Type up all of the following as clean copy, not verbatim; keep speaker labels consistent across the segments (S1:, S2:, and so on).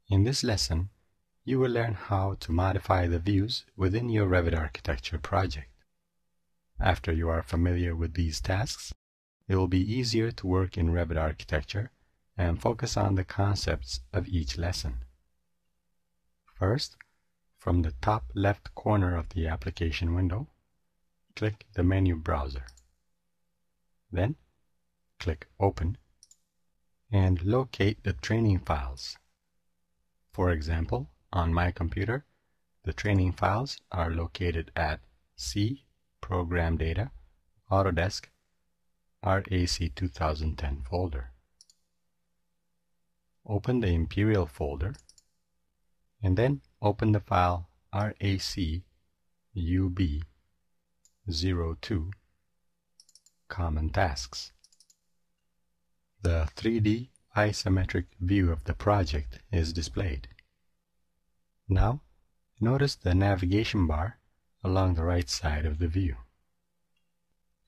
S1: In this lesson, you will learn how to modify the views within your Revit architecture project. After you are familiar with these tasks, it will be easier to work in Revit architecture and focus on the concepts of each lesson. First, from the top left corner of the application window, click the menu browser. Then, click Open and locate the training files. For example, on my computer, the training files are located at C, Program Data, Autodesk, RAC 2010 folder. Open the Imperial folder and then open the file RAC UB02 Common Tasks. The 3D isometric view of the project is displayed. Now, notice the navigation bar along the right side of the view.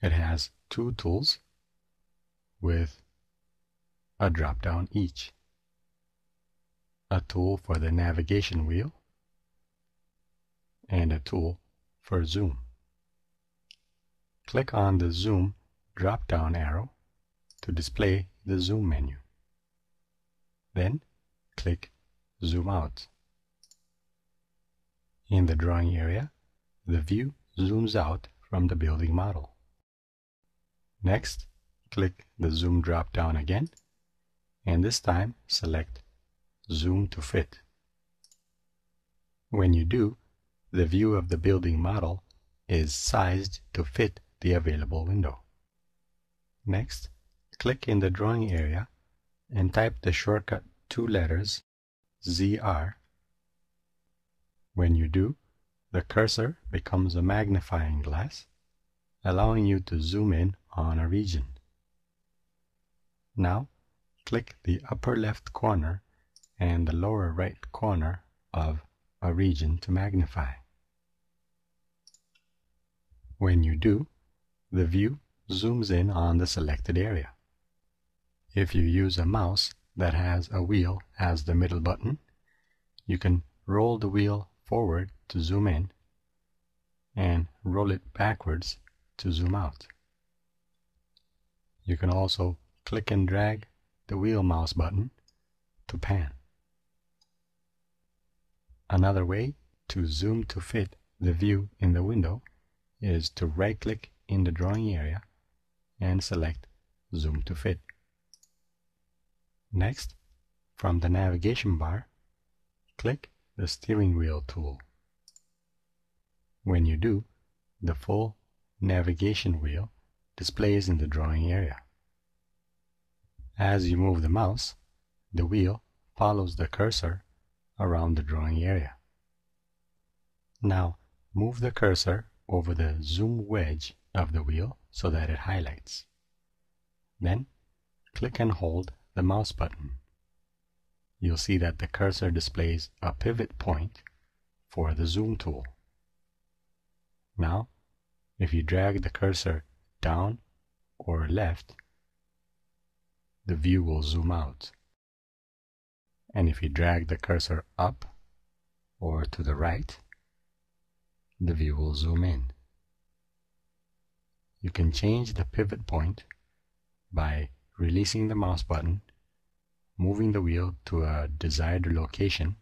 S1: It has two tools with a drop-down each. A tool for the navigation wheel and a tool for zoom. Click on the zoom drop-down arrow to display the zoom menu. Then click Zoom Out. In the drawing area, the view zooms out from the building model. Next, click the Zoom drop-down again, and this time select Zoom to Fit. When you do, the view of the building model is sized to fit the available window. Next, click in the drawing area and type the shortcut 2 letters ZR. When you do, the cursor becomes a magnifying glass, allowing you to zoom in on a region. Now, click the upper left corner and the lower right corner of a region to magnify. When you do, the view zooms in on the selected area. If you use a mouse that has a wheel as the middle button, you can roll the wheel forward to zoom in and roll it backwards to zoom out. You can also click and drag the wheel mouse button to pan. Another way to zoom to fit the view in the window is to right-click in the drawing area and select Zoom to Fit. Next, from the navigation bar, click the steering wheel tool. When you do, the full navigation wheel displays in the drawing area. As you move the mouse, the wheel follows the cursor around the drawing area. Now, move the cursor over the zoom wedge of the wheel so that it highlights. Then, click and hold the mouse button. You'll see that the cursor displays a pivot point for the zoom tool. Now, if you drag the cursor down or left, the view will zoom out. And if you drag the cursor up or to the right, the view will zoom in. You can change the pivot point by releasing the mouse button, moving the wheel to a desired location,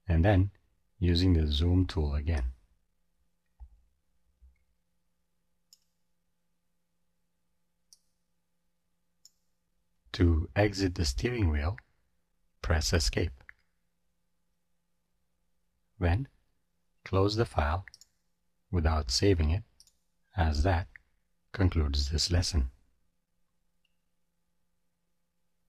S1: and then using the zoom tool again. To exit the steering wheel, press Escape. Then, close the file without saving it, as that concludes this lesson.